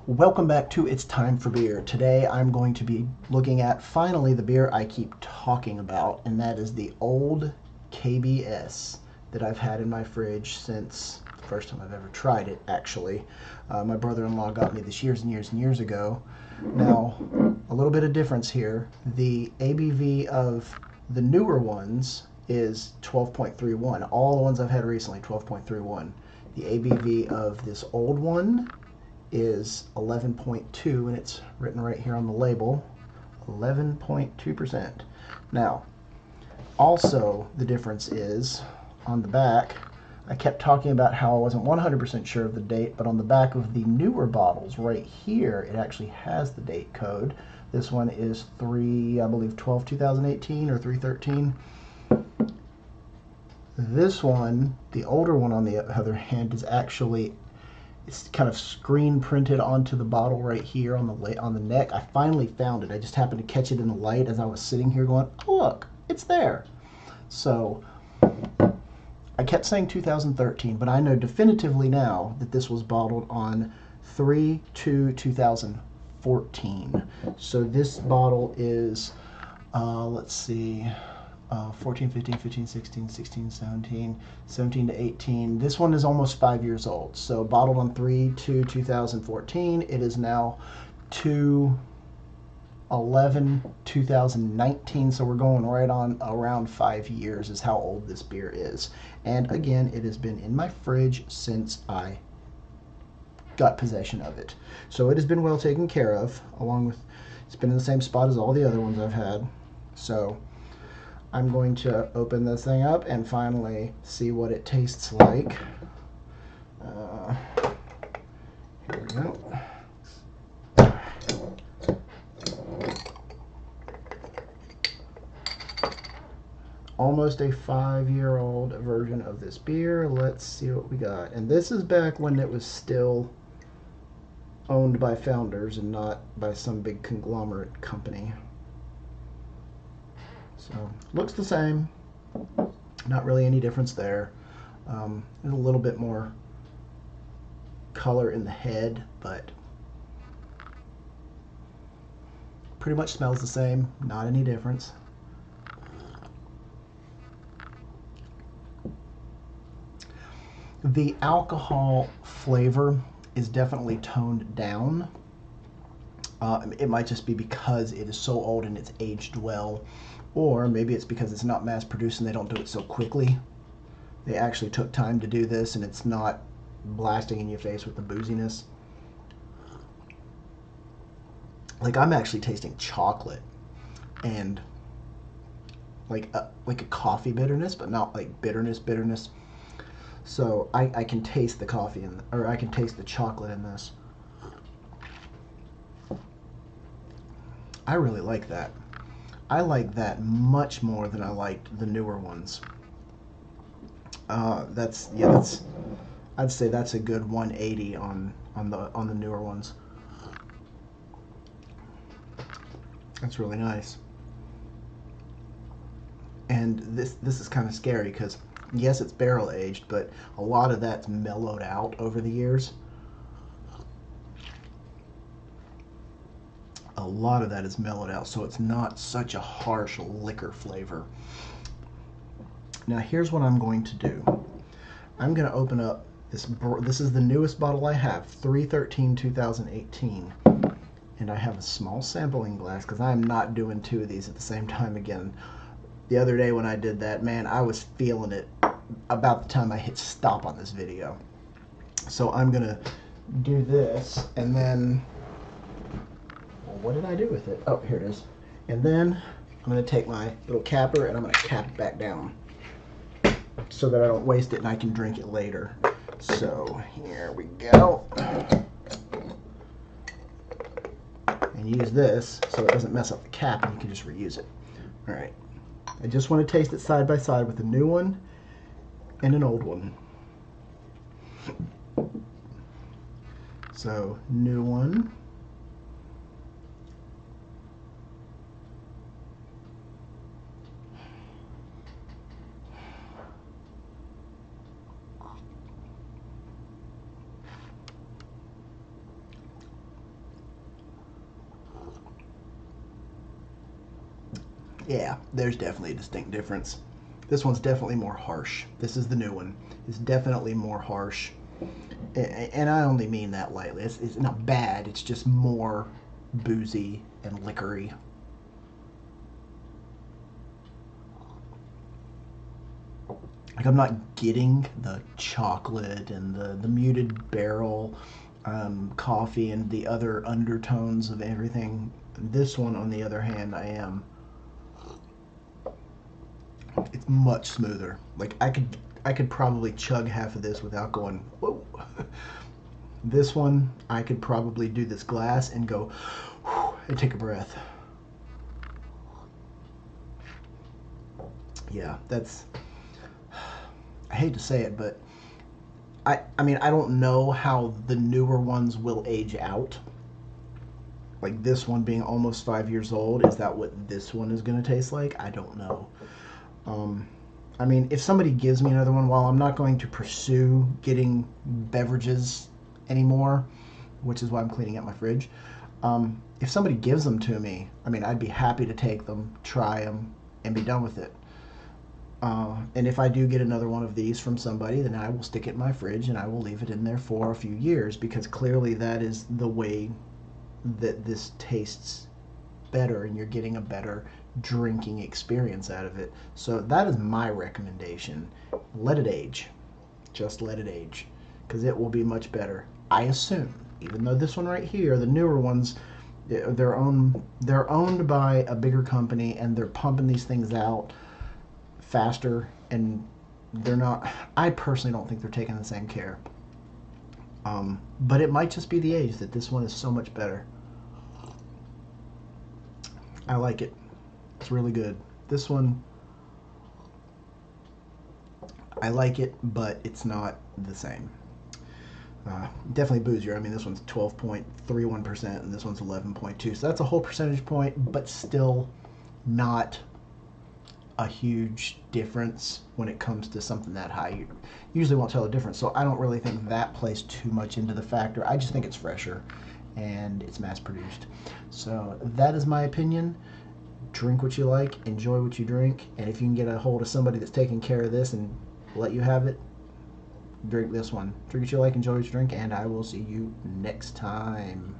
Welcome back to It's Time for Beer. Today I'm going to be looking at finally the beer I keep talking about, and that is the old KBS that I've had in my fridge since the first time I've ever tried it, actually. My brother-in-law got me this years and years and years ago. Now, a little bit of difference here. The ABV of the newer ones is 12.31. All the ones I've had recently, 12.31. The ABV of this old one is 11.2, and it's written right here on the label, 11.2%. Now, also the difference is on the back, I kept talking about how I wasn't 100% sure of the date, but on the back of the newer bottles right here, it actually has the date code. This one is 3/12/2018 or 3/13. This one, the older one on the other hand, is actually, it's kind of screen printed onto the bottle right here on the neck. I finally found it. I just happened to catch it in the light as I was sitting here going, oh look, it's there. So I kept saying 2013, but I know definitively now that this was bottled on 3/2/2014. So this bottle is, let's see, 14, 15, 15, 16, 16, 17, 17 to 18. This one is almost 5 years old. So bottled on 3/2/2014. It is now 2/11/2019. So we're going right on around 5 years is how old this beer is. And again, it has been in my fridge since I got possession of it. So it has been well taken care of, along with, it's been in the same spot as all the other ones I've had. So I'm going to open this thing up and finally see what it tastes like. Here we go. Almost a 5-year-old version of this beer. Let's see what we got. And this is back when it was still owned by founders and not by some big conglomerate company. So, looks the same. Not really any difference there. There's a little bit more color in the head, but pretty much smells the same. Not any difference. The alcohol flavor is definitely toned down. It might just be because it is so old and it's aged well. Or maybe it's because it's not mass produced and they don't do it so quickly. They actually took time to do this and it's not blasting in your face with the booziness. Like, I'm actually tasting chocolate and like a coffee bitterness, but not like bitterness. So I can taste the coffee or I can taste the chocolate in this. I really like that. I like that much more than I liked the newer ones. I'd say that's a good 180 on the newer ones. That's really nice. And this is kind of scary because yes, it's barrel aged, but a lot of that's mellowed out over the years. A lot of that is mellowed out, so it's not such a harsh liquor flavor. Now here's what I'm going to do. I'm going to open up this. This is the newest bottle I have, 3/13/2018, and I have a small sampling glass because I'm not doing two of these at the same time again. The other day when I did that, man, I was feeling it about the time I hit stop on this video. So I'm going to do this, and then what did I do with it? Oh, here it is. And then I'm going to take my little capper and I'm going to cap it back down so that I don't waste it and I can drink it later. So here we go. And use this so it doesn't mess up the cap and you can just reuse it. All right. I just want to taste it side by side with a new one and an old one. So, new one. Yeah, there's definitely a distinct difference. This one's definitely more harsh. This is the new one. It's definitely more harsh. And I only mean that lightly. It's not bad, it's just more boozy and liquory. Like, I'm not getting the chocolate and the muted barrel coffee and the other undertones of everything. This one, on the other hand, I am. It's much smoother. Like, I could probably chug half of this without going whoa. This one, I could probably do this glass and go and take a breath. Yeah, that's. I hate to say it, but I mean, I don't know how the newer ones will age out. Like this one being almost 5 years old, is that what this one is going to taste like? I don't know. Um, I mean, if somebody gives me another one, while I'm not going to pursue getting beverages anymore, which is why I'm cleaning out my fridge, if somebody gives them to me, I mean, I'd be happy to take them, try them, and be done with it. And if I do get another one of these from somebody, then I will stick it in my fridge and I will leave it in there for a few years, because clearly that is the way that this tastes better and you're getting a better drinking experience out of it. So that is my recommendation. Let it age. Just let it age, because it will be much better, I assume. Even though this one right here, the newer ones, they're owned by a bigger company and they're pumping these things out faster, and they're not. I personally don't think they're taking the same care. But it might just be the age that this one is so much better. I like it. It's really good. This one, I like it, but it's not the same. Definitely boozier. I mean, this one's 12.31% and this one's 11.2. So that's a whole percentage point, but still not a huge difference when it comes to something that high. You usually won't tell the difference, so I don't really think that plays too much into the factor. I just think it's fresher and it's mass produced. So that is my opinion. Drink what you like, enjoy what you drink, and if you can get a hold of somebody that's taking care of this and let you have it, drink this one. Drink what you like, enjoy what you drink, and I will see you next time.